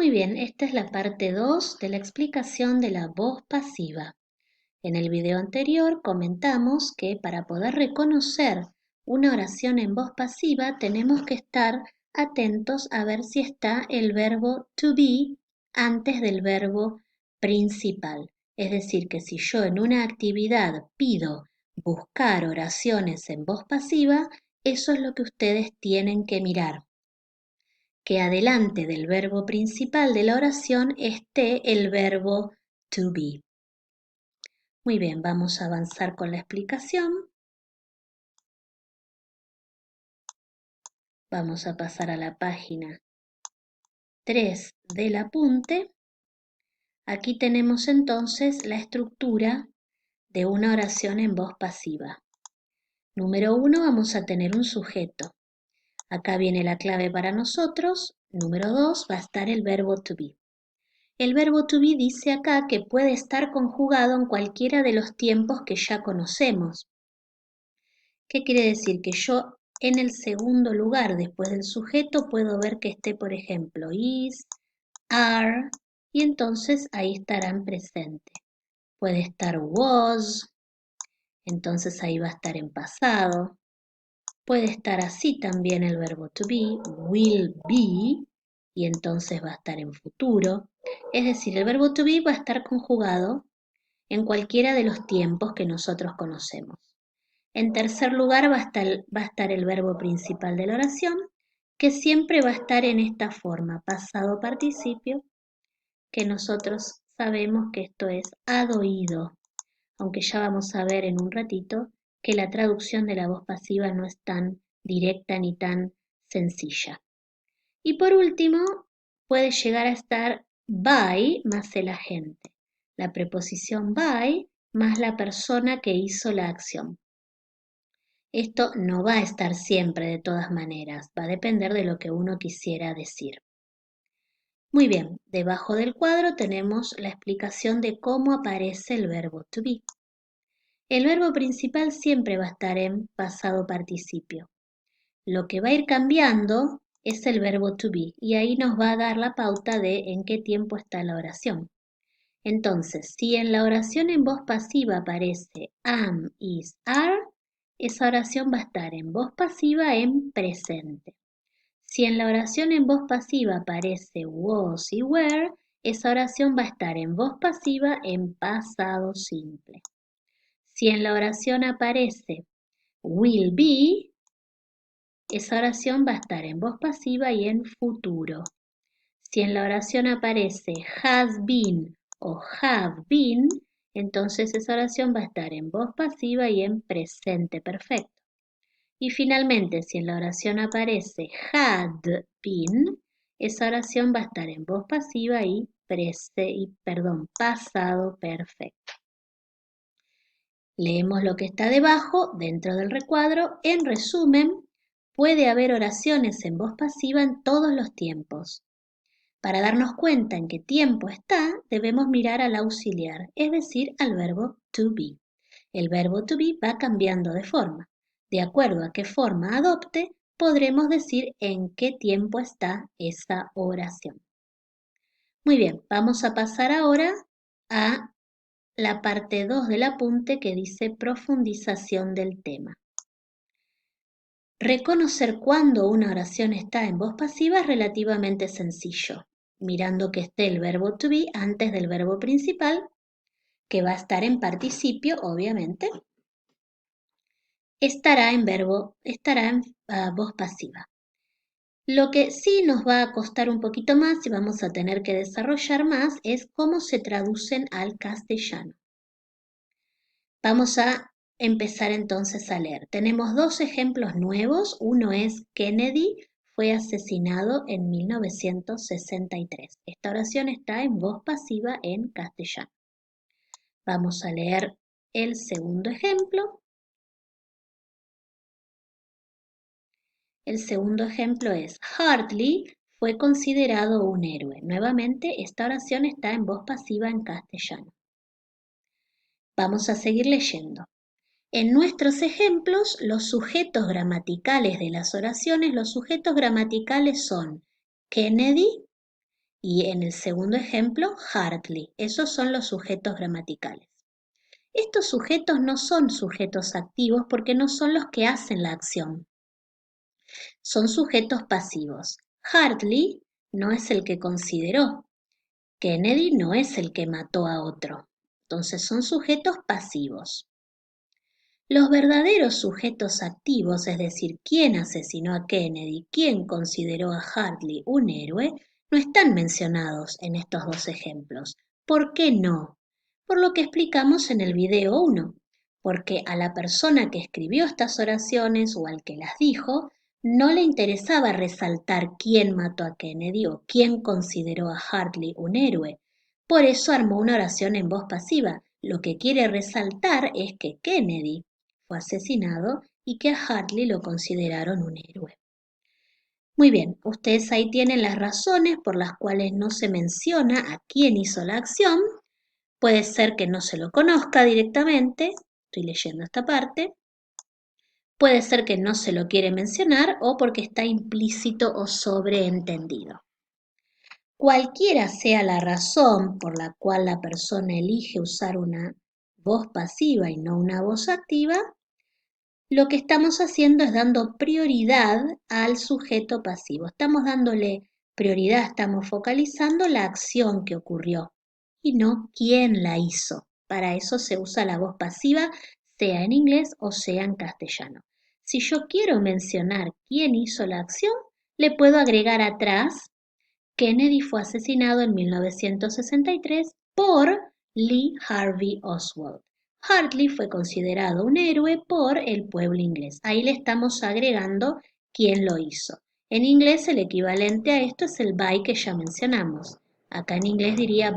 Muy bien, esta es la parte 2 de la explicación de la voz pasiva. En el video anterior comentamos que para poder reconocer una oración en voz pasiva tenemos que estar atentos a ver si está el verbo to be antes del verbo principal. Es decir, que si yo en una actividad pido buscar oraciones en voz pasiva, eso es lo que ustedes tienen que mirar, que adelante del verbo principal de la oración esté el verbo to be. Muy bien, vamos a avanzar con la explicación. Vamos a pasar a la página 3 del apunte. Aquí tenemos entonces la estructura de una oración en voz pasiva. Número 1, vamos a tener un sujeto. Acá viene la clave para nosotros. Número 2, va a estar el verbo to be. El verbo to be dice acá que puede estar conjugado en cualquiera de los tiempos que ya conocemos. ¿Qué quiere decir? Que yo en el segundo lugar, después del sujeto, puedo ver que esté, por ejemplo, is, are, y entonces ahí estará en presente. Puede estar was, entonces ahí va a estar en pasado. Puede estar así también el verbo to be, will be, y entonces va a estar en futuro. Es decir, el verbo to be va a estar conjugado en cualquiera de los tiempos que nosotros conocemos. En tercer lugar va a estar el verbo principal de la oración, que siempre va a estar en esta forma, pasado participio, que nosotros sabemos que esto es ad oído, aunque ya vamos a ver en un ratito que la traducción de la voz pasiva no es tan directa ni tan sencilla. Y por último, puede llegar a estar by más el agente, la preposición by más la persona que hizo la acción. Esto no va a estar siempre de todas maneras, va a depender de lo que uno quisiera decir. Muy bien, debajo del cuadro tenemos la explicación de cómo aparece el verbo to be. El verbo principal siempre va a estar en pasado participio. Lo que va a ir cambiando es el verbo to be y ahí nos va a dar la pauta de en qué tiempo está la oración. Entonces, si en la oración en voz pasiva aparece am, is, are, esa oración va a estar en voz pasiva en presente. Si en la oración en voz pasiva aparece was y were, esa oración va a estar en voz pasiva en pasado simple. Si en la oración aparece will be, esa oración va a estar en voz pasiva y en futuro. Si en la oración aparece has been o have been, entonces esa oración va a estar en voz pasiva y en presente perfecto. Y finalmente, si en la oración aparece had been, esa oración va a estar en voz pasiva y pasado perfecto. Leemos lo que está debajo, dentro del recuadro. En resumen, puede haber oraciones en voz pasiva en todos los tiempos. Para darnos cuenta en qué tiempo está, debemos mirar al auxiliar, es decir, al verbo to be. El verbo to be va cambiando de forma. De acuerdo a qué forma adopte, podremos decir en qué tiempo está esa oración. Muy bien, vamos a pasar ahora a la parte 2 del apunte que dice profundización del tema. Reconocer cuándo una oración está en voz pasiva es relativamente sencillo, mirando que esté el verbo to be antes del verbo principal, que va a estar en participio, obviamente, estará en voz pasiva. Lo que sí nos va a costar un poquito más y vamos a tener que desarrollar más es cómo se traducen al castellano. Vamos a empezar entonces a leer. Tenemos dos ejemplos nuevos. Uno es Kennedy fue asesinado en 1963. Esta oración está en voz pasiva en castellano. Vamos a leer el segundo ejemplo. El segundo ejemplo es Hartley fue considerado un héroe. Nuevamente, esta oración está en voz pasiva en castellano. Vamos a seguir leyendo. En nuestros ejemplos, los sujetos gramaticales de las oraciones, los sujetos gramaticales son Kennedy, Y en el segundo ejemplo, hardly. Esos son los sujetos gramaticales. Estos sujetos no son sujetos activos porque no son los que hacen la acción. Son sujetos pasivos. Hardly no es el que consideró. Kennedy no es el que mató a otro. Entonces son sujetos pasivos. Los verdaderos sujetos activos, es decir, quién asesinó a Kennedy, quién consideró a Hartley un héroe, no están mencionados en estos dos ejemplos. ¿Por qué no? Por lo que explicamos en el video 1, porque a la persona que escribió estas oraciones o al que las dijo, no le interesaba resaltar quién mató a Kennedy o quién consideró a Hartley un héroe. Por eso armó una oración en voz pasiva. Lo que quiere resaltar es que Kennedy fue asesinado y que a Hartley lo consideraron un héroe. Muy bien, ustedes ahí tienen las razones por las cuales no se menciona a quién hizo la acción. Puede ser que no se lo conozca directamente, estoy leyendo esta parte. Puede ser que no se lo quiere mencionar o porque está implícito o sobreentendido. Cualquiera sea la razón por la cual la persona elige usar una voz pasiva y no una voz activa, lo que estamos haciendo es dando prioridad al sujeto pasivo. Estamos dándole prioridad, estamos focalizando la acción que ocurrió y no quién la hizo. Para eso se usa la voz pasiva, sea en inglés o sea en castellano. Si yo quiero mencionar quién hizo la acción, le puedo agregar atrás: Kennedy fue asesinado en 1963 por Lee Harvey Oswald. Hartley fue considerado un héroe por el pueblo inglés. Ahí le estamos agregando quién lo hizo. En inglés el equivalente a esto es el by que ya mencionamos. Acá en inglés diría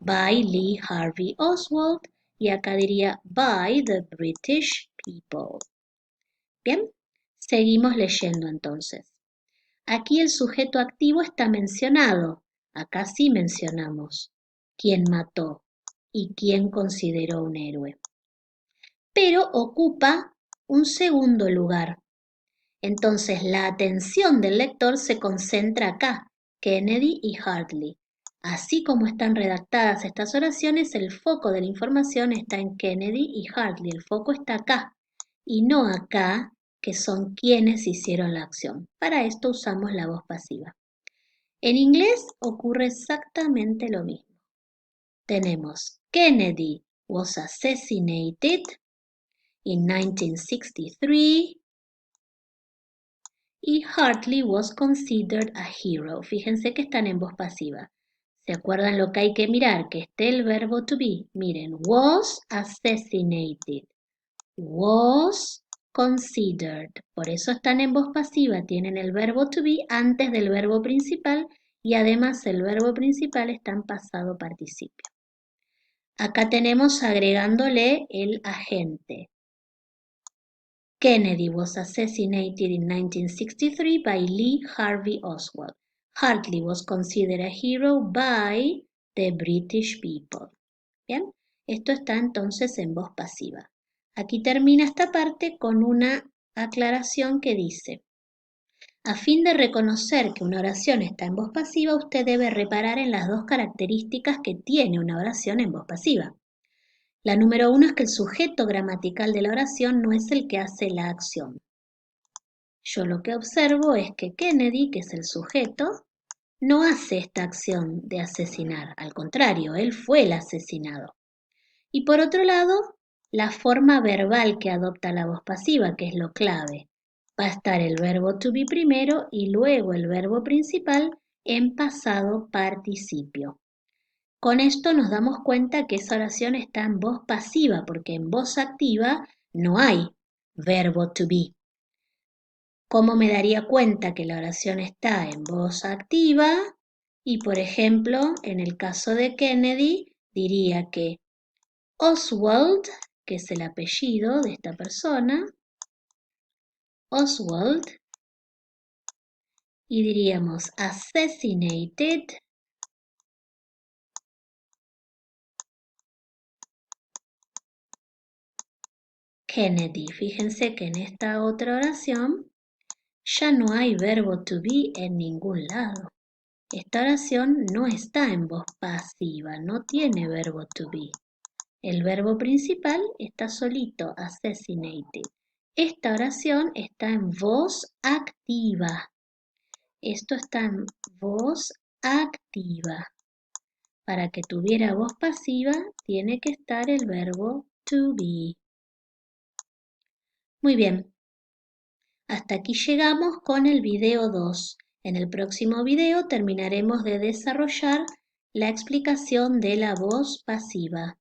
by Lee Harvey Oswald, y acá diría by the British people. Bien, seguimos leyendo entonces. Aquí el sujeto activo está mencionado. Acá sí mencionamos quién mató y quién consideró un héroe. Pero ocupa un segundo lugar. Entonces la atención del lector se concentra acá, Kennedy y Hartley. Así como están redactadas estas oraciones, el foco de la información está en Kennedy y Hartley. El foco está acá y no acá, que son quienes hicieron la acción. Para esto usamos la voz pasiva. En inglés ocurre exactamente lo mismo. Tenemos Kennedy was assassinated in 1963 y Hartley was considered a hero. Fíjense que están en voz pasiva. ¿Se acuerdan lo que hay que mirar? Que esté el verbo to be. Miren, was assassinated, was considered. Por eso están en voz pasiva, tienen el verbo to be antes del verbo principal y además el verbo principal está en pasado participio. Acá tenemos agregándole el agente. Kennedy was assassinated in 1963 by Lee Harvey Oswald. Hartley was considered a hero by the British people. Bien, esto está entonces en voz pasiva. Aquí termina esta parte con una aclaración que dice: a fin de reconocer que una oración está en voz pasiva, usted debe reparar en las dos características que tiene una oración en voz pasiva. La número 1 es que el sujeto gramatical de la oración no es el que hace la acción. Yo lo que observo es que Kennedy, que es el sujeto, no hace esta acción de asesinar. Al contrario, él fue el asesinado. Y por otro lado, la forma verbal que adopta la voz pasiva, que es lo clave. Va a estar el verbo to be primero y luego el verbo principal en pasado participio. Con esto nos damos cuenta que esa oración está en voz pasiva, porque en voz activa no hay verbo to be. ¿Cómo me daría cuenta que la oración está en voz activa? Y por ejemplo, en el caso de Kennedy, diría que Oswald, que es el apellido de esta persona, Oswald, y diríamos assassinated Kennedy. Fíjense que en esta otra oración ya no hay verbo to be en ningún lado. Esta oración no está en voz pasiva, no tiene verbo to be. El verbo principal está solito, assassinated. Esta oración está en voz activa. Esto está en voz activa. Para que tuviera voz pasiva, tiene que estar el verbo to be. Muy bien, hasta aquí llegamos con el video 2. En el próximo video terminaremos de desarrollar la explicación de la voz pasiva.